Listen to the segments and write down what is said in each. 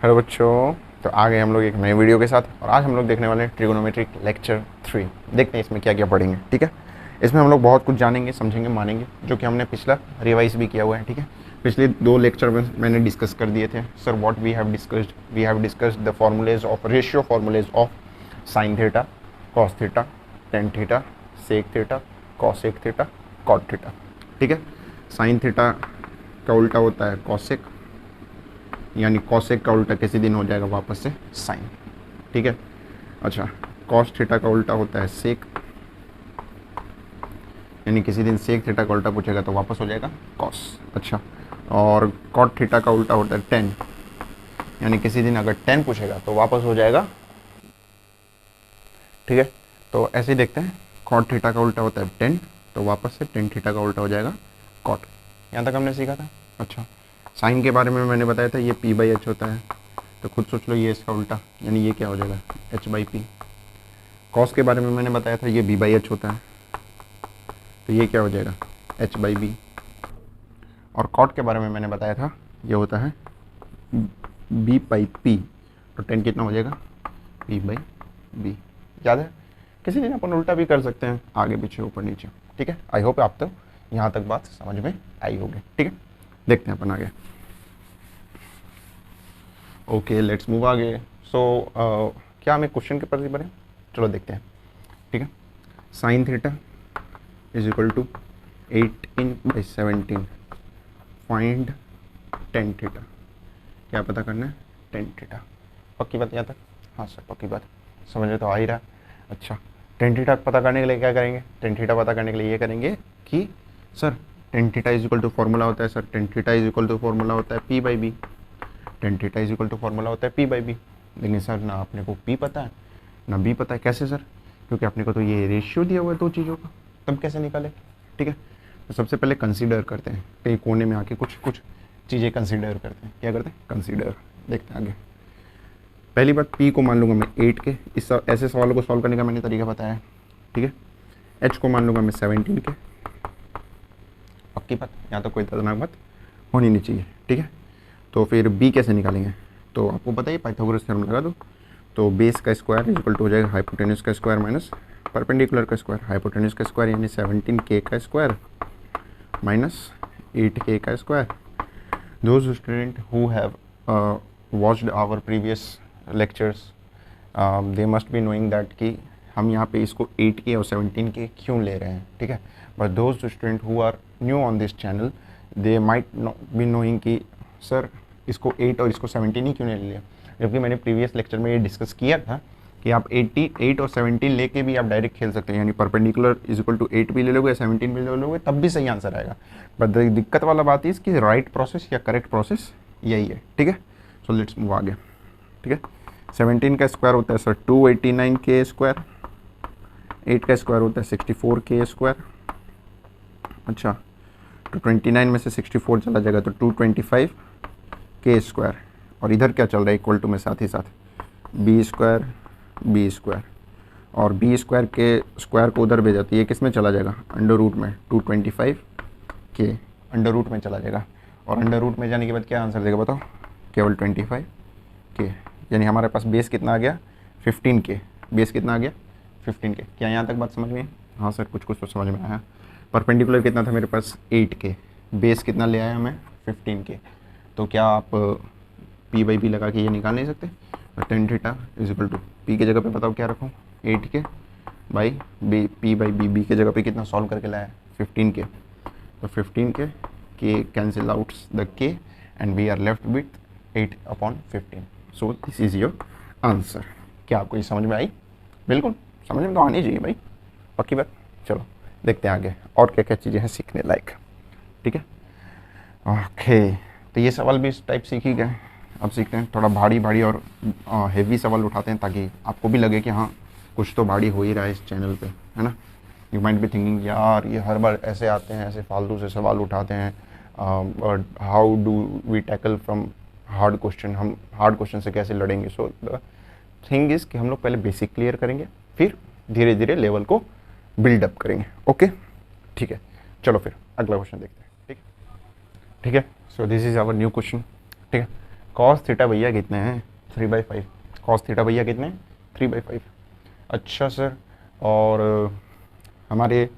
Hello बच्चों, तो आ गए हम लोग एक नए वीडियो के साथ। और आज हम लोग देखने वाले हैं ट्रिगोनोमेट्रिक लेक्चर 3। देखते हैं इसमें क्या क्या पढ़ेंगे। ठीक है, इसमें हम लोग बहुत कुछ जानेंगे, समझेंगे, मानेंगे, जो कि हमने पिछला रिवाइज भी किया हुआ है। ठीक है, पिछले 2 लेक्चर में मैंने डिस्कस कर दिए थे। Sir what we have discussed the formulae of ratio formulae of sine theta, cos theta, tan theta, sec theta, cosec theta, cot theta. ठीक है, साइन थीटा का उल्टा होता है कॉसेक, यानी कॉसेक का उल्टा किसी दिन हो जाएगा वापस से साइन। ठीक है, अच्छा, कॉस थीटा का उल्टा होता है सेक, यानी किसी दिन सेक थीटा का उल्टा पूछेगा तो वापस हो जाएगा कॉस। अच्छा, और कॉट थीटा का उल्टा होता है टेन, यानी किसी दिन अगर टेन पूछेगा तो वापस हो जाएगा। ठीक है, तो ऐसे ही देखते हैं। कॉट थीटा का उल्टा होता है टेन, तो वापस से टेन थीटा का उल्टा हो जाएगा कॉट। यहाँ तक हमने सीखा था। अच्छा, साइन के बारे में मैंने बताया था, ये पी बाई एच होता है, तो खुद सोच लो ये इसका उल्टा, यानी ये क्या हो जाएगा एच बाई पी। कॉस के बारे में मैंने बताया था, ये बी बाई एच होता है, तो ये क्या हो जाएगा एच बाई बी। और कॉट के बारे में मैंने बताया था, ये होता है बी बाई पी, तो टेन कितना हो जाएगा पी बाई बी। याद है, किसी दिन अपन उल्टा भी कर सकते हैं, आगे पीछे ऊपर नीचे। ठीक है, आई होप आप तो यहाँ तक बात समझ में आई होगी। ठीक है, देखते हैं अपन आगे। ओके, लेट्स मूव आगे। सो क्या हमें क्वेश्चन के प्रति बढ़े, चलो देखते हैं। ठीक है, sine theta is equal to 18/17, find tan theta. क्या पता करना है, टेन थीटा। पक्की बात यहाँ तक? हाँ सर पक्की बात, समझ में तो आ ही रहा। अच्छा, टेन थीटा पता करने के लिए क्या करेंगे? टेन थीटा पता करने के लिए ये करेंगे कि sir tan theta is equal to formula होता है, sir tan theta is equal to formula होता है P by B. Tan theta is equal to formula होता है पी बाई बी। लेकिन सर ना अपने को पी पता है ना बी पता है। कैसे सर? क्योंकि अपने को तो ये रेशियो दिया हुआ है दो चीज़ों का, तब कैसे निकाले? ठीक है, तो सबसे पहले कंसीडर करते हैं, कहीं कोने में आके कुछ कुछ चीज़ें कंसीडर करते हैं। क्या करते हैं? कंसीडर। देखते हैं आगे। पहली बात, पी को मान लूँगा मैं 8 के, इस ऐसे सवालों को सॉल्व करने का मैंने तरीका बताया है। ठीक है, एच को मान लूँगा मैं 17 के। पक्की बात, यहाँ तो कोई दर्दनाक बात होनी नहीं चाहिए। ठीक है, तो फिर बी कैसे निकालेंगे? तो आपको पता ही, पाइथागोरस थ्योरम लगा दो, तो बेस का स्क्वायर इज इक्वल टू हो जाएगा हाइपोटेन्यूज का स्क्वायर माइनस परपेंडिकुलर का स्क्वायर। हाइपोटेन्यूज का स्क्वायर यानी 17k का स्क्वायर माइनस 8k का square. Those student who have watched our previous lectures they must be knowing that कि हम यहाँ पे इसको 8k और 17k क्यों ले रहे हैं। ठीक है, but those student who are new on this channel they might be knowing कि सर इसको 8 और इसको 17 ही क्यों नहीं लिया, जबकि मैंने प्रीवियस लेक्चर में ये डिस्कस किया था कि आप 8 और 17 लेके भी आप डायरेक्ट खेल सकते हैं, यानी परपेंडिकुलर इज इक्वल टू 8 भी ले लोगे, 17 भी ले लोगे, तब भी सही आंसर आएगा। बट दिक्कत वाला बात इस कि राइट प्रोसेस या करेक्ट प्रोसेस यही है। ठीक है, सो लेट्स मूव आगे। ठीक है, 17 का स्क्वायर होता है सर 289k स्क्वायर, 8 का स्क्वायर होता है 64k स्क्वायर। अच्छा, तो 29 में से 64 चला जाएगा तो 225k स्क्वायर। और इधर क्या चल रहा है इक्वल टू में साथ ही साथ बी स्क्वायर बी स्क्वायर, और बी स्क्वायर के स्क्वायर को उधर भेजा तो ये किस में चला जाएगा अंडर रूट में, 225k अंडर रूट में चला जाएगा। और अंडर रूट में जाने के बाद क्या आंसर देगा बताओ? केवल 25k, यानी हमारे पास बेस कितना आ गया 15k। बेस कितना आ गया 15k। क्या यहाँ तक बात समझ में? हाँ सर कुछ कुछ तो समझ में आया। परपेंडिकुलर कितना था मेरे पास 8k, बेस कितना ले आया हमें 15k, तो क्या आप पी बाई बी लगा के ये निकाल नहीं सकते? Tan theta is equal to P की जगह पे बताओ क्या रखूँ 8k by B, P by B, B के जगह पे कितना सॉल्व करके लाया 15k, तो 15k के cancel outs the k and we are left with 8/15। So this is your answer. क्या आपको ये समझ में आई? बिल्कुल समझ में तो आनी चाहिए भाई, पक्की बात। चलो देखते हैं आगे और क्या क्या चीज़ें हैं सीखने लायक। ठीक है, ओके, तो ये सवाल भी इस टाइप सीख ही गए। अब सीखते हैं थोड़ा भारी भारी और हेवी सवाल उठाते हैं, ताकि आपको भी लगे कि हाँ कुछ तो भारी हो ही रहा है इस चैनल पे, है ना। यू माइट बी थिंकिंग यार ये हर बार ऐसे आते हैं, ऐसे फालतू से सवाल उठाते हैं, but how do we tackle from hard question, हम हार्ड क्वेश्चन से कैसे लड़ेंगे। सो द थिंग इज़ कि हम लोग पहले बेसिक क्लियर करेंगे, फिर धीरे धीरे लेवल को बिल्डअप करेंगे। ओके ठीक है, चलो फिर अगला क्वेश्चन देखते हैं। ठीक है, ठीक है, so this is our new question. ठीक है, कॉस थीटा भैया कितने हैं 3/5, कॉस थीटा भैया कितने हैं 3/5। अच्छा सर, और हमारे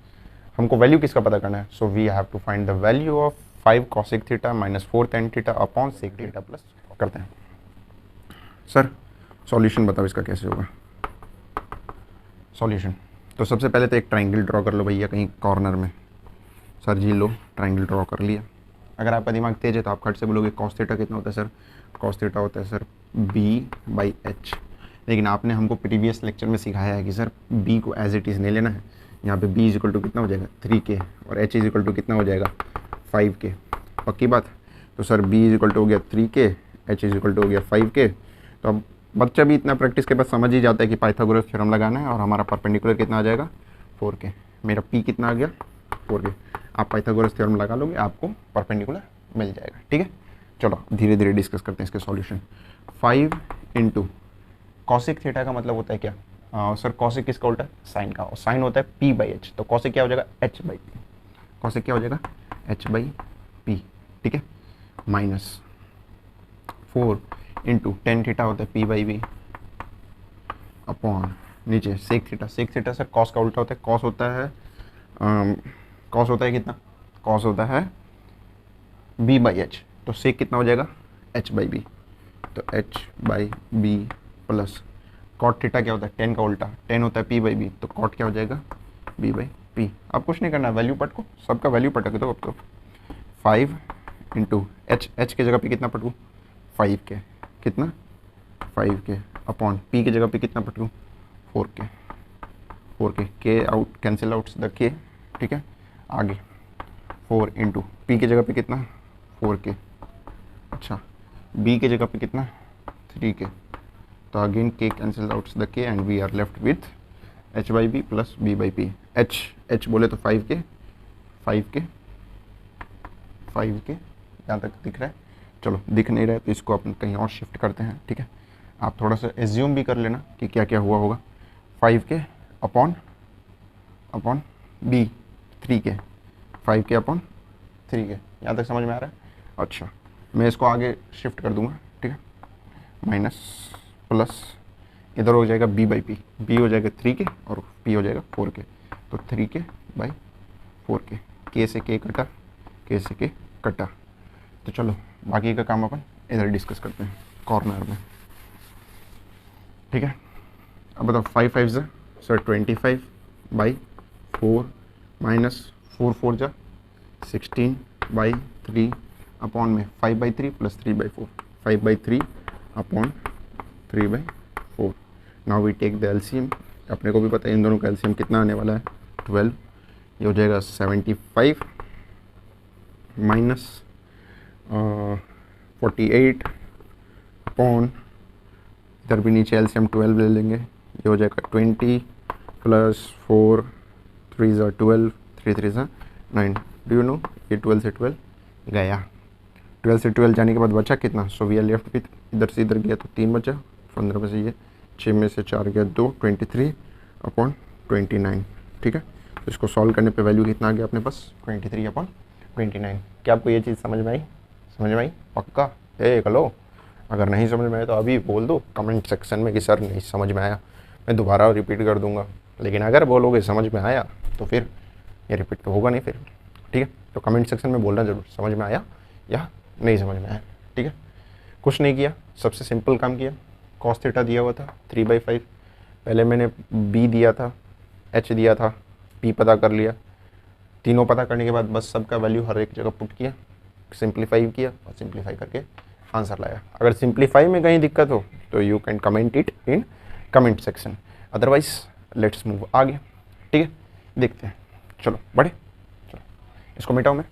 हमको वैल्यू किसका पता करना है, so we have to find the value of 5 cosec theta minus 4 tan theta upon sec theta plus करते हैं। सर सॉल्यूशन बताओ इसका कैसे होगा सॉल्यूशन। तो सबसे पहले तो एक ट्राइंगल ड्रॉ कर लो भैया कहीं कॉर्नर में। सर जी लो ट्राइंगल ड्रॉ कर लिया। अगर आपका दिमाग तेज है तो आप खट से बोलोगे कॉस थीटा कितना होता है सर, कॉस थीटा होता है सर b/h। लेकिन आपने हमको प्रीवियस लेक्चर में सिखाया है कि सर b को एज इट इज़ नहीं लेना है। यहाँ पे b इक्वल टू कितना हो जाएगा 3k और h इक्वल टू कितना हो जाएगा 5k। पक्की बात। तो सर b इक्वल टू हो गया 3k, h इक्वल टू हो गया 5k। तो अब बच्चा भी इतना प्रैक्टिस के बाद समझ ही जाता है कि पाइथागोरस थ्योरम लगाना है और हमारा परपेंडिकुलर कितना आ जाएगा 4k। मेरा p कितना आ गया 4k। आप पाइथागोरस थ्योरम लगा लोगे आपको परपेंडिकुलर मिल जाएगा। ठीक है, चलो धीरे धीरे डिस्कस करते हैं इसके सॉल्यूशन। 5 इंटू कॉसिक थीटा का मतलब होता है क्या सर, कॉसिक किसका उल्टा साइन का, और साइन होता है p/h। तो कॉसिक क्या हो जाएगा h/p, कॉसिक क्या हो जाएगा h/p। ठीक है, माइनस 4 इंटू टेन थीटा होता है p/b अपॉन नीचे sec theta. Sec theta sir cos का उल्टा होता है, कॉस होता है कितना, कॉस होता है b/h। तो सेक कितना हो जाएगा h/b। तो h/b प्लस कॉट थीटा क्या होता है टेन का उल्टा, टेन होता है p/b। तो कॉट क्या हो जाएगा b/p। अब कुछ नहीं करना, वैल्यू पट को सबका वैल्यू पटक दो। अब तो 5 इंटू h की जगह पे कितना पटकूँ 5k, कितना 5k अपॉन p की जगह पे कितना पटकूँ 4k, k out cancel out the k। ठीक है, आगे 4 इंटू p की जगह पे कितना 4k, अच्छा b की जगह पे कितना 3k। तो again k cancel out the k and we are left with h/b plus b/p। h बोले तो 5k यहाँ तक दिख रहा है। चलो दिख नहीं रहा है तो इसको अपन कहीं और शिफ्ट करते हैं। ठीक है, आप थोड़ा सा एज्यूम भी कर लेना कि क्या क्या हुआ होगा। 5k upon b 3k, 5k upon 3k, यहाँ तक समझ में आ रहा है। अच्छा मैं इसको आगे शिफ्ट कर दूंगा। ठीक है, माइनस प्लस इधर हो जाएगा b/p, b हो जाएगा 3k और p हो जाएगा 4k। तो 3k/4k, k से k कटा, k से k कटा। तो चलो बाकी का काम अपन इधर डिस्कस करते हैं कॉर्नर में। ठीक है, अब बताओ 5 5 जा सर 25/4 माइनस 4 4 जा 16/3 अपॉन में 5/3 plus 3/4, 5/3 upon 3/4। Now we take the LCM. अपने को भी पता है इन दोनों का एलसीएम कितना आने वाला है 12। ये हो जाएगा 75 माइनस 48 अपॉन, इधर भी नीचे एलसीएम 12 ले लेंगे। ये हो जाएगा 20 प्लस 4 3 ज़ा 12, 3 3 ज़ा 9। डू यू नो ये 12 से 12 गया, 12 से 12 जाने के बाद बचा कितना, so we are left with, इधर से इधर गया तो 3 बचा, 15 में से ये 6 में से 4 गया 2, 23 अपॉन 29। ठीक है, तो इसको सॉल्व करने पे वैल्यू कितना आ गया अपने पास 23 अपॉन 29। क्या आपको ये चीज़ समझ में आई, समझ में आई पक्का। देख लो, अगर नहीं समझ में आया तो अभी बोल दो कमेंट सेक्शन में कि सर नहीं समझ में आया, मैं दोबारा रिपीट कर दूंगा। लेकिन अगर बोलोगे समझ में आया तो फिर ये रिपीट तो होगा नहीं फिर। ठीक है, तो कमेंट सेक्शन में बोलना ज़रूर समझ में आया या नहीं समझ में आया। ठीक है, कुछ नहीं किया, सबसे सिंपल काम किया। कॉस थीटा दिया हुआ था 3/5, पहले मैंने b दिया था, h दिया था, p पता कर लिया। तीनों पता करने के बाद बस सबका वैल्यू हर एक जगह पुट किया, सिंप्लीफाई किया और सिंप्लीफाई करके आंसर लाया। अगर सिंप्लीफाई में कहीं दिक्कत हो तो you can comment it in comment section, otherwise let's move आगे। ठीक है, देखते हैं, चलो बढ़े, चलो इसको मिटाओ मैं,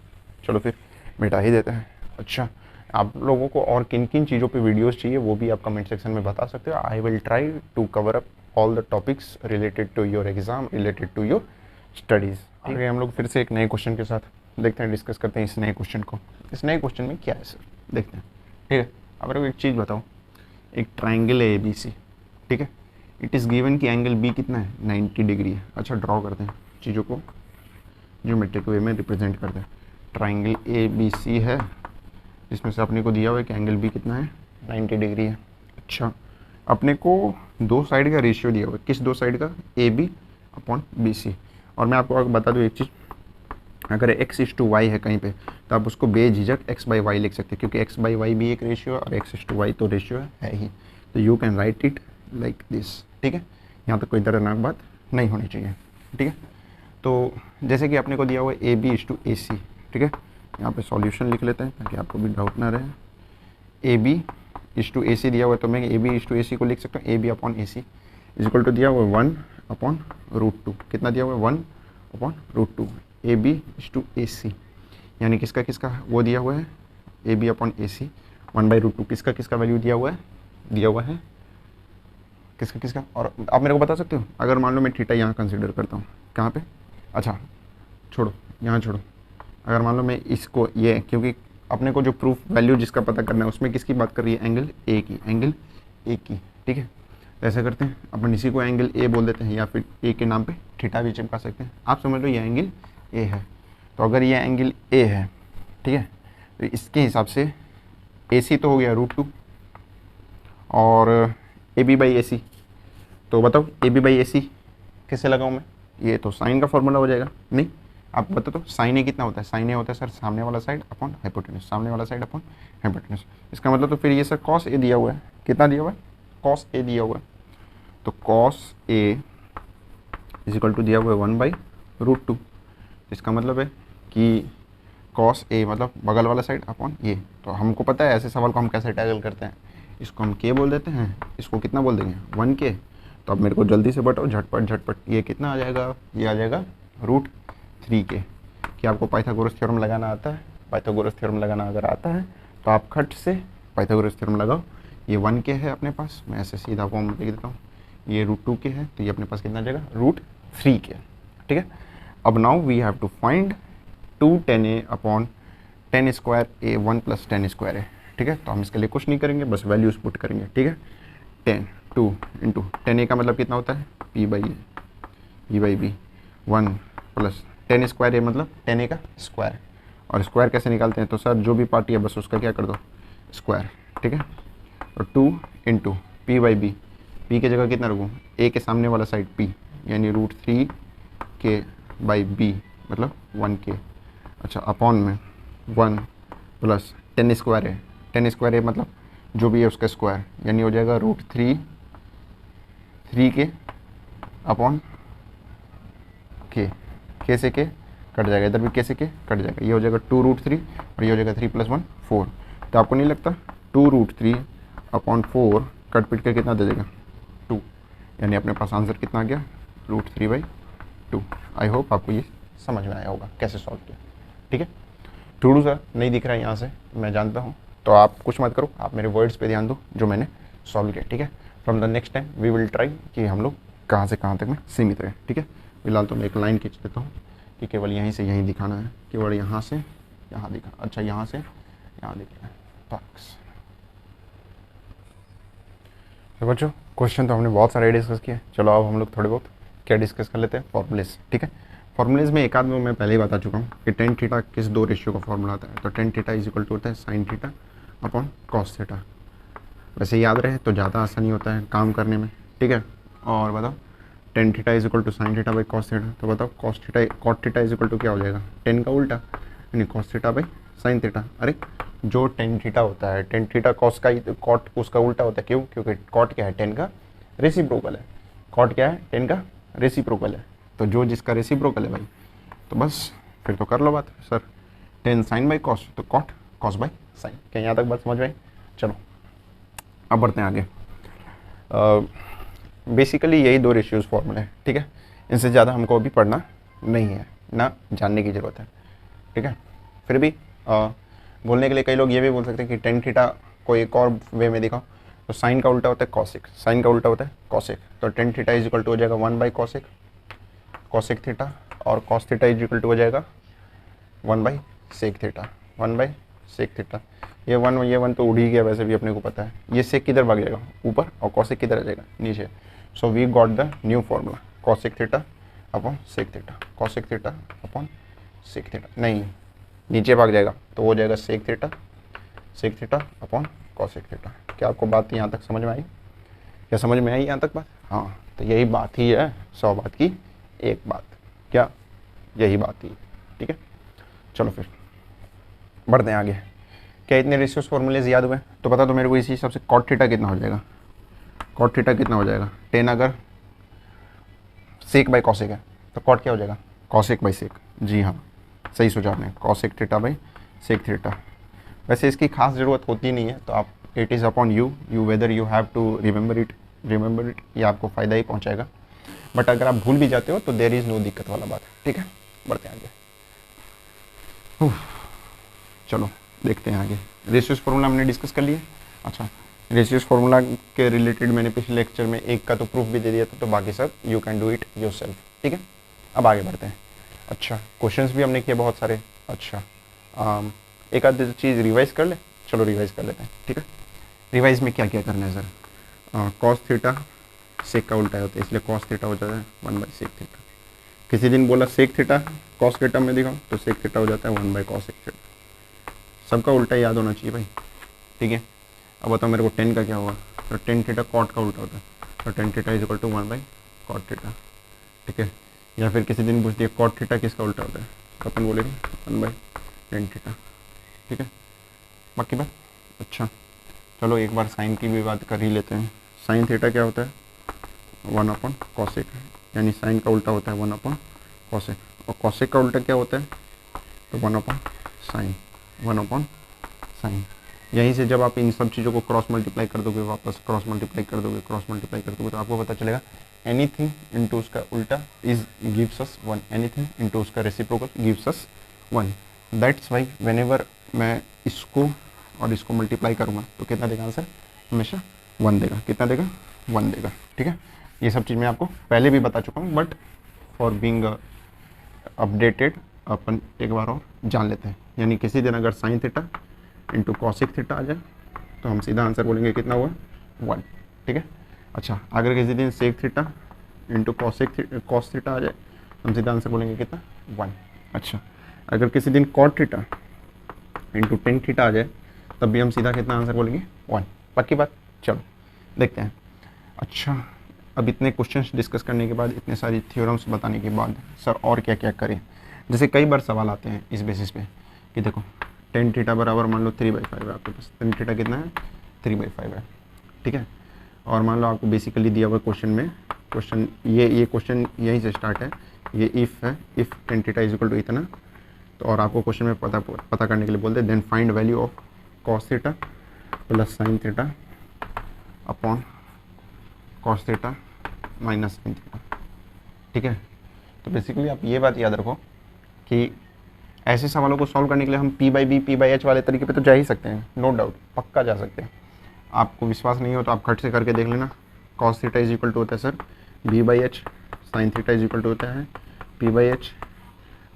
चलो फिर मिटा ही देते हैं। अच्छा, आप लोगों को और किन किन चीज़ों पे वीडियोस चाहिए वो भी आप कमेंट सेक्शन में बता सकते हो। I will try to cover up all the topics related to your exam, related to your studies. ठीक है, हम लोग फिर से एक नए क्वेश्चन के साथ देखते हैं, डिस्कस करते हैं इस नए क्वेश्चन को। इस नए क्वेश्चन में क्या है सर, देखते हैं। ठीक है, अब मेरे को एक चीज़ बताओ, एक ट्राइंगल है ABC। ठीक है, इट इज़ गिवन कि एंगल B कितना है 90 डिग्री है। अच्छा ड्रॉ करते हैं चीज़ों को, ज्योमेट्रिक वे में रिप्रेजेंट करते हैं। ट्राइंगल ABC है जिसमें से अपने को दिया हुआ है कि एंगल B कितना है 90 डिग्री है। अच्छा, अपने को दो साइड का रेशियो दिया हुआ है, किस दो साइड का, A B upon B C. और मैं आपको बता दूँ एक चीज़, अगर x इज टू वाई है कहीं पे तो आप उसको बेझिझक x बाई वाई लिख सकते हैं, क्योंकि x बाई वाई भी एक रेशियो है और x इज टू वाई तो रेशियो है ही। तो you can write it like this, ठीक है। यहाँ तक कोई दर्दनाक बात नहीं होनी चाहिए, ठीक है। तो जैसे कि आपने को दिया हुआ है ए बी इज टू ए सी, ठीक है। यहाँ पे सॉल्यूशन लिख लेते हैं ताकि आपको भी डाउट ना रहे। A B is to A C दिया हुआ है तो मैं A B is to A C को लिख सकता हूँ A B upon A C is equal to दिया हुआ है 1 अपॉन रूट 2। कितना दिया हुआ है, 1 upon root 2। A B is to A C यानी किसका किसका वो दिया हुआ है, ए बी अपॉन ए सी 1/√2। किसका किसका वैल्यू दिया हुआ है किसका किसका। और आप मेरे को बता सकते हो, अगर मान लो मैं थीटा यहाँ कंसिडर करता हूँ, कहाँ पे, अच्छा छोड़ो यहाँ छोड़ो, अगर मान लो मैं इसको ये, क्योंकि अपने को जो प्रूफ वैल्यू जिसका पता करना है उसमें किसकी बात कर रही है, एंगल ए की, एंगल ए की, ठीक है। तो ऐसा करते हैं अपन इसी को एंगल ए बोल देते हैं या फिर ए के नाम पे थीटा भी चिपका सकते हैं। आप समझ लो ये एंगल ए है, तो अगर ये एंगल ए है, ठीक है, तो इसके हिसाब से ए सी तो हो गया √2 और ए बी बाई ए सी। तो बताओ ए बी बाई ए सी कैसे लगाऊँ मैं, ये तो साइन का फॉर्मूला हो जाएगा। नहीं, आप बता दो साइन ए कितना होता है, साइन ए होता है सर सामने वाला साइड अपॉन हाइपोटेन्यूज, सामने वाला साइड अपॉन हाइपोटेन्यूज। इसका मतलब तो फिर ये सर कॉस ए दिया हुआ है, कितना दिया हुआ है, कॉस ए दिया हुआ है। तो cos A is equal to दिया हुआ है 1/√2। इसका मतलब है कि कॉस ए मतलब बगल वाला साइड अपॉन ये। तो हमको पता है ऐसे सवाल को हम कैसे टैकल करते हैं, इसको हम के बोल देते हैं, इसको कितना बोल देंगे 1k। तो अब मेरे को जल्दी से बताओ झटपट झटपट, ये कितना आ जाएगा, ये आ जाएगा √3k। कि आपको पाइथागोरस थ्योरम लगाना आता है, पाइथागोरस थ्योरम लगाना अगर आता है तो आप खट से पाइथागोरस थ्योरम लगाओ। ये 1k है अपने पास, मैं ऐसे सीधा फॉर्म लिख देता हूँ, ये √2k है तो ये अपने पास कितना आ जाएगा √3k, ठीक है। अब now we have to find 2 tan a अपॉन tan square a 1 + tan square a, ठीक है। तो हम इसके लिए कुछ नहीं करेंगे, बस वैल्यूज पुट करेंगे, ठीक है। 2 इंटू tan a का मतलब कितना होता है p by A, b by B, 1 + tan square a मतलब tan a का स्क्वायर। और स्क्वायर कैसे निकालते हैं, तो सर जो भी पार्टी है बस उसका क्या कर दो स्क्वायर, ठीक है। और 2 into p by B, p की जगह कितना रखूँ, a के सामने वाला साइड p यानी √3k बाई b मतलब 1k। अच्छा, अपॉन में 1 + tan स्क्वायर है, tan स्क्वायर है मतलब जो भी है उसका स्क्वायर यानी हो जाएगा √3k अपॉन k से k कट जाएगा, इधर भी k से k कट जाएगा, ये हो जाएगा 2√3 और ये हो जाएगा 3 + 1 4। तो आपको नहीं लगता 2√3 अपॉन 4 कट पिट के कितना दे देगा 2, यानी अपने पास आंसर कितना आ गया √3/2। आई होप आपको ये समझ में आया होगा कैसे सॉल्व किया, ठीक है। टूडू सर नहीं दिख रहा है यहाँ से, मैं जानता हूँ, तो आप कुछ मत करो, आप मेरे वर्ड्स पे ध्यान दो जो मैंने सॉल्व किया, ठीक है। From the next time we will try कि हम लोग कहाँ से कहाँ तक में सीमित रहे, ठीक है। फिलहाल तो मैं एक लाइन खींच देता हूँ कि केवल यहीं से यहीं दिखाना है, केवल यहाँ से यहाँ दिखा, अच्छा यहाँ से यहाँ दिखना है बस। तो बच्चों क्वेश्चन तो हमने बहुत सारे डिस्कस किए, चलो अब हम लोग थोड़े बहुत क्या डिस्कस कर लेते हैं, फॉर्मूलेस, ठीक है। फॉर्मूलेज में एक आध में मैं पहले ही बता चुका हूँ कि tan थीटा किस दो रेशियो का फॉर्मूला आता है। तो tan theta is equal to होता है sin theta upon cos theta. वैसे याद रहे तो ज़्यादा आसानी होता है काम करने में, ठीक है। और बताओ tan theta is equal to sin theta by cos theta. तो बताओ cot theta is equal to क्या हो जाएगा, tan का उल्टा यानी cos theta by sin theta. अरे जो tan थीटा होता है, tan थीटा cos का ही, cot उसका उल्टा होता है, क्यों, क्योंकि cot क्या है, tan का रेसिप्रोकल है, cot क्या है, tan का रेसिप्रोकल है। तो जो जिसका रेसिप्रोकल है भाई, तो बस फिर तो कर लो बात, sir tan sin by cos तो cot cos बाई sin। क्या यहाँ तक बात समझ में आई? चलो अब बढ़ते हैं आगे। बेसिकली यही दो रेशियोज फॉर्मूले हैं, ठीक है। इनसे ज़्यादा हमको अभी पढ़ना नहीं है, ना जानने की ज़रूरत है, ठीक है। फिर भी बोलने के लिए कई लोग ये भी बोल सकते हैं कि tan थीटा को एक और वे में दिखाओ, तो साइन का उल्टा होता है cosec, साइन का उल्टा होता है cosec। तो tan theta is equal to हो जाएगा 1/cosec cosec थीटा, और cos theta is equal to हो जाएगा 1/sec थीटा, 1/sec थीटा। ये वन तो उड़ ही गया, वैसे भी अपने को पता है। ये sec किधर भाग जाएगा ऊपर और cosec किधर आ जाएगा नीचे। So we got the new formula cosec theta upon sec theta, cosec theta upon sec theta. नहीं, नीचे भाग जाएगा तो हो जाएगा sec theta upon cosec theta. क्या आपको बात यहाँ तक समझ में आई? क्या समझ में आई यहाँ तक बात? हाँ, तो यही बात ही है, 100 बात की एक बात, क्या यही बात ही है, ठीक है। चलो फिर बढ़ते हैं आगे। क्या इतने रेशियोस फॉर्मूलेज याद हुए? तो पता तो मेरे को इसी हिसाब से कॉट थीटा कितना हो जाएगा, कॉट थीटा कितना हो जाएगा, 10 अगर सेक बाई कॉसेक है तो कॉट क्या हो जाएगा, कॉसेक बाई सेक। जी हाँ, सही सोचा आपने, cosec theta by sec theta. वैसे इसकी खास ज़रूरत होती नहीं है, तो आप it is upon you whether you have to remember it, ये आपको फ़ायदा ही पहुंचाएगा। बट अगर आप भूल भी जाते हो तो देयर इज़ नो दिक्कत वाला बात है, ठीक है। बढ़ते हैं आगे। चलो देखते हैं आगे। रेशियोस फार्मूला हमने डिस्कस कर लिया। अच्छा, रेशियोस फार्मूला के रिलेटेड मैंने पिछले लेक्चर में एक का तो प्रूफ भी दे दिया था, तो बाकी सब you can do it yourself, ठीक है। अब आगे बढ़ते हैं। अच्छा, क्वेश्चंस भी हमने किए बहुत सारे। अच्छा, एक आध चीज़ रिवाइज कर ले, चलो रिवाइज कर लेते हैं, ठीक है। रिवाइज में क्या क्या करना है सर? कॉस थीटा सेक का उल्टा होता है, इसलिए कॉस थीटा हो जाता है 1 बाई सेक थीटा। किसी दिन बोला सेक थीटा कॉस थीटा में दिखाओ, तो सेक थीटा हो जाता है 1 बाई कॉस थीटा। सबका उल्टा याद होना चाहिए भाई, ठीक है। अब बताओ मेरे को 10 का क्या होगा? तो 10 थीटा कॉट का उल्टा होता है, तो 10 theta is equal to 1 by cot theta, ठीक है। या फिर किसी दिन पूछ दिया कॉट थीटा किसका उल्टा होता है, तो अपन बोलेंगे 1 बाई 10 थीटा, ठीक है। बाकी बात अच्छा, चलो एक बार साइन की भी बात कर ही लेते हैं। साइन थीटा क्या होता है? 1 अपॉन कॉसेक, यानी साइन का उल्टा होता है 1 अपॉन कॉसेक, और कॉसेक का उल्टा क्या होता है? तो 1 अपॉन साइन, 1 अपॉन साइन। यहीं से जब आप इन सब चीज़ों को क्रॉस मल्टीप्लाई कर दोगे, वापस क्रॉस मल्टीप्लाई कर दोगे, क्रॉस मल्टीप्लाई कर दोगे, तो आपको पता चलेगा एनीथिंग इनटू उसका उल्टा is gives us 1, anything into उसका reciprocal gives us 1। That's why whenever मैं इसको और इसको मल्टीप्लाई करूँगा तो कितना देगा आंसर? हमेशा 1 देगा। कितना देगा? 1 देगा, ठीक है। ये सब चीज़ मैं आपको पहले भी बता चुका हूँ, बट फॉर बीइंग अपडेटेड अपन एक बार और जान लेते हैं। यानी किसी दिन अगर sine theta into cosec theta आ जाए तो हम सीधा आंसर बोलेंगे कितना हुआ? 1, ठीक है। अच्छा, अगर किसी दिन sec theta into cos theta आ जाए तो हम सीधा आंसर बोलेंगे कितना? 1। अच्छा, अगर किसी दिन cot theta into tan theta आ जाए तब भी हम सीधा कितना आंसर बोलेंगे? 1। पक्की बात? चलो देखते हैं। अच्छा, अब इतने क्वेश्चंस डिस्कस करने के बाद, इतने सारी थ्योरम्स बताने के बाद सर और क्या क्या करें? जैसे कई बार सवाल आते हैं इस बेसिस पे कि देखो टेन थीटा बराबर मान लो 3/5 है आपके पास, टेन थीटा कितना है? 3/5 है, ठीक है। और मान लो आपको बेसिकली दिया हुआ क्वेश्चन में, क्वेश्चन ये क्वेश्चन यहीं से स्टार्ट है, ये इफ़ है, if tan theta is equal to इतना, तो और आपको क्वेश्चन में पता करने के लिए बोलते हैं then find value of cos theta plus sine theta upon cos theta minus sine theta, ठीक है। तो बेसिकली आप ये बात याद रखो कि ऐसे सवालों को सॉल्व करने के लिए हम P/B P/H वाले तरीके पे तो जा ही सकते हैं, नो डाउट, पक्का जा सकते हैं। आपको विश्वास नहीं हो तो आप खट से करके देख लेना। Cos theta is equal to होता है sir B/H, sine theta is equal to होता है P/H,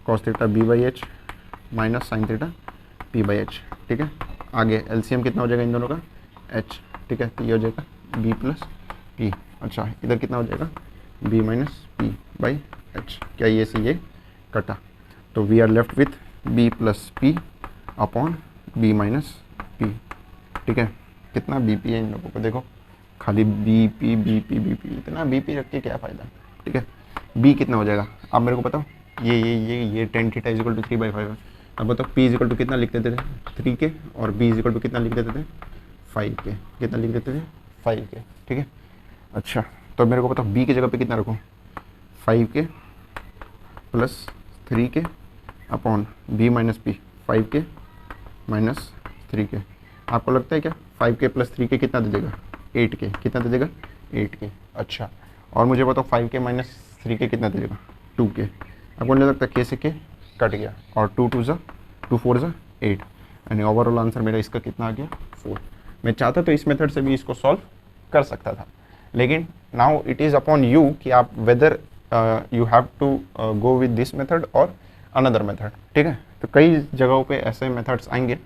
cos theta B/H minus sine theta P/H, ठीक है। आगे LCM कितना हो जाएगा इन दोनों का? H, ठीक है। तो ये हो जाएगा B प्लस P। अच्छा, इधर कितना हो जाएगा? B minus P/H। क्या ये से ये कटा, तो we are left with B plus P upon B minus P, ठीक है। कितना BP है इन लोगों को देखो, खाली BP BP BP, इतना BP रख के क्या फ़ायदा, ठीक है। B कितना हो जाएगा आप मेरे को बताओ? ये tan theta is equal to 3/5 है। अब बताओ P इज इक्वल टू कितना लिख देते थे? 3 के, और B इज इक्वल टू कितना लिख देते थे? 5 के। कितना लिख देते थे? 5 के, ठीक है। अच्छा, तो मेरे को बताओ B की जगह पे कितना रखूँ? 5 के प्लस 3 के अपॉन B माइनस P, 5 के माइनस 3 के। आपको लगता है क्या 5 के प्लस 3 के कितना दे देगा? 8 के। कितना दे देगा? 8 के। अच्छा, और मुझे बताओ 5 के माइनस 3 के कितना दे देगा? 2 के। आपको नहीं लगता के से के कट गया, और 2 4 ज़ा 8, यानी ओवरऑल आंसर मेरा इसका कितना आ गया? 4। मैं चाहता तो इस मेथड से भी इसको सॉल्व कर सकता था, लेकिन now it is upon you कि आप whether you have to go with this method और अनदर मेथड, ठीक है। तो कई जगहों पे ऐसे मेथड्स आएंगे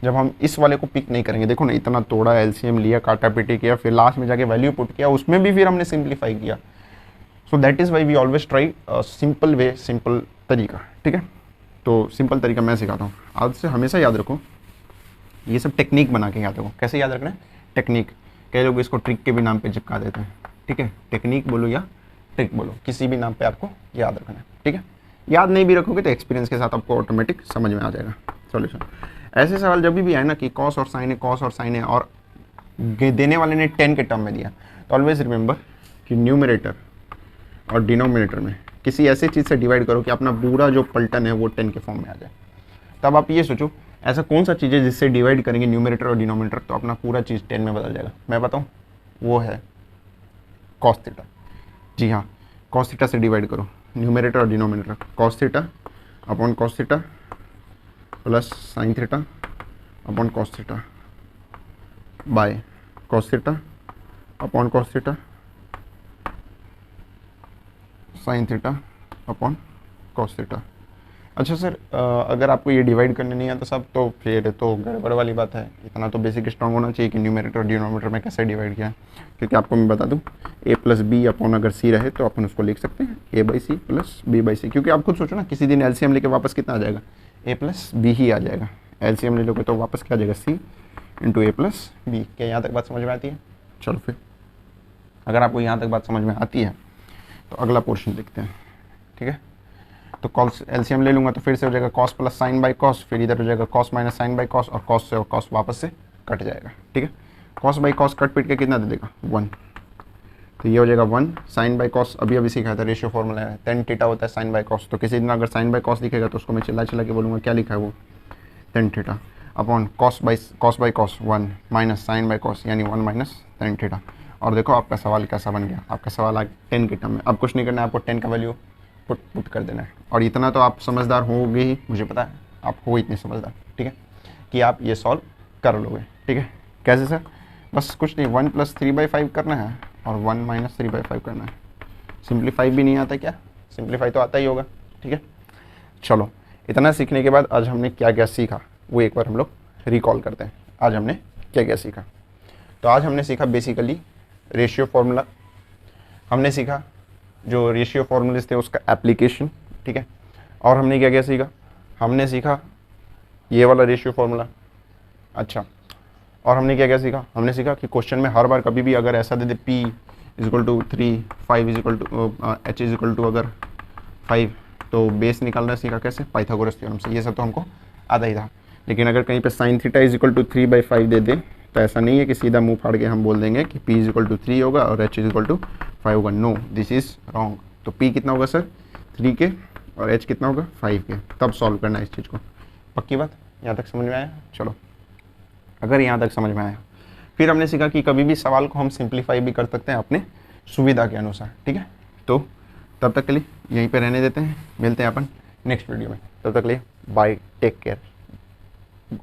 जब हम इस वाले को पिक नहीं करेंगे। देखो ना, इतना तोड़ा, LCM लिया, काटा पीटी किया, फिर लास्ट में जाके वैल्यू पुट किया, उसमें भी फिर हमने सिंप्लीफाई किया। So that is why we always try simple way, simple तरीका, ठीक है। तो सिंपल तरीका मैं सिखाता हूँ, आज से हमेशा याद रखो, ये सब टेक्निक बना के याद रखो। कैसे याद रखना है? टेक्निक, कई लोग इसको ट्रिक के भी नाम पे चिपका देते हैं, ठीक है। टेक्निक बोलो या ट्रिक बोलो, किसी भी नाम पे आपको याद रखना है, ठीक है। याद नहीं भी रखोगे तो एक्सपीरियंस के साथ आपको ऑटोमेटिक समझ में आ जाएगा सॉल्यूशन। ऐसे सवाल जब भी आए ना कि कॉस और साइन है, कॉस और साइन है और देने वाले ने 10 के टर्म में दिया, तो ऑलवेज रिमेंबर कि न्यूमरेटर और डिनोमिनेटर में किसी ऐसी चीज़ से डिवाइड करो कि अपना पूरा जो पलटन है वो 10 के फॉर्म में आ जाए। तब आप ये सोचो ऐसा कौन सा चीज़ है जिससे डिवाइड करेंगे न्यूमरेटर और डिनोमिनेटर तो अपना पूरा चीज़ 10 में बदल जाएगा। मैं बताऊँ, वो है कॉस थीटा। जी हाँ, कॉस थीटा से डिवाइड करो न्यूमरेटर और denominator, cos theta upon cos theta plus sine theta upon cos theta by cos theta upon cos theta sine theta upon cos theta. अच्छा सर, अगर आपको ये डिवाइड करने नहीं आता सब तो फिर तो गड़बड़ वाली बात है। इतना तो बेसिक स्ट्रॉन्ग होना चाहिए कि न्यूमरेटर और डिनोमिनेटर में कैसे डिवाइड किया है। क्योंकि आपको मैं बता दूं a प्लस बी अपॉन अगर c रहे तो अपन उसको लिख सकते हैं a by c plus b by c. क्योंकि आप खुद सोचो ना, किसी दिन एलसीएम लेके वापस कितना आ जाएगा, a प्लस बी ही आ जाएगा। एलसीएम ले लोगे तो वापस क्या आ जाएगा, c into a plus B. क्या यहाँ तक बात समझ में आती है? चलो फिर अगर आपको यहाँ तक बात समझ में आती है तो अगला पोर्शन देखते हैं, ठीक है। तो कॉस एलसीएम ले लूँगा तो फिर से हो जाएगा cos plus sine by cos, फिर इधर हो जाएगा cos minus sine by cos, और कॉस से और कॉस वापस से कट जाएगा, ठीक है। कॉस बाई कॉस कट पीट के कितना दे देगा, 1। तो ये हो जाएगा 1। साइन बाई कॉस अभी अभी सीखा था, रेशियो फॉर्मूला है, tan थीटा होता है साइन बाई कॉस। तो किसी दिन अगर साइन बाई कॉस दिखेगा तो उसको मैं चिल्ला चिल्ला के बोलूँगा क्या लिखा है वो, tan theta upon cos by cos 1 minus sine by cos यानी 1 माइनस tan थीटा। और देखो आपका सवाल कैसा बन गया, आपका सवाल आ 10 के टर्म में। अब कुछ नहीं करना है, आपको 10 का वैल्यू पुट कर देना है। और इतना तो आप समझदार होगे ही, मुझे पता है आप हो इतने समझदार, ठीक है, कि आप ये सॉल्व कर लोगे, ठीक है। कैसे सर? बस कुछ नहीं, 1 प्लस 3/5 करना है और 1 माइनस 3/5 करना है। सिंप्लीफाई भी नहीं आता क्या? सिंप्लीफाई तो आता ही होगा, ठीक है। चलो, इतना सीखने के बाद आज हमने क्या क्या सीखा वो एक बार हम लोग रिकॉल करते हैं। आज हमने क्या क्या सीखा? तो आज हमने सीखा बेसिकली रेशियो फार्मूला, हमने सीखा जो रेशियो फार्मूलेस थे उसका एप्लीकेशन, ठीक है। और हमने क्या क्या सीखा? हमने सीखा ये वाला रेशियो फार्मूला। अच्छा, और हमने क्या क्या सीखा? हमने सीखा कि क्वेश्चन में हर बार कभी भी अगर ऐसा दे दे p is equal to 3, 5 is equal to h is equal to अगर 5 तो बेस निकालना सीखा कैसे, पाइथागोरस थ्योरम से। ये सब तो हमको आता ही था। लेकिन अगर कहीं पे साइन थीटा इजिकल टू 3/5 दे दे तो ऐसा नहीं है कि सीधा मुंह फाड़ के हम बोल देंगे कि p इजिकल टू 3 होगा और h इजिकल टू 5 होगा। No, this is wrong. तो p कितना होगा सर, 3 के, और h कितना होगा, 5 के। तब सॉल्व करना है इस चीज़ को। पक्की बात? यहाँ तक समझ में आया? चलो, अगर यहाँ तक समझ में आया, फिर हमने सीखा कि कभी भी सवाल को हम सिंप्लीफाई भी कर सकते हैं अपने सुविधा के अनुसार, ठीक है। तो तब तक के लिए यहीं पे रहने देते हैं, मिलते हैं अपन नेक्स्ट वीडियो में। तब तक के लिए बाय, टेक केयर।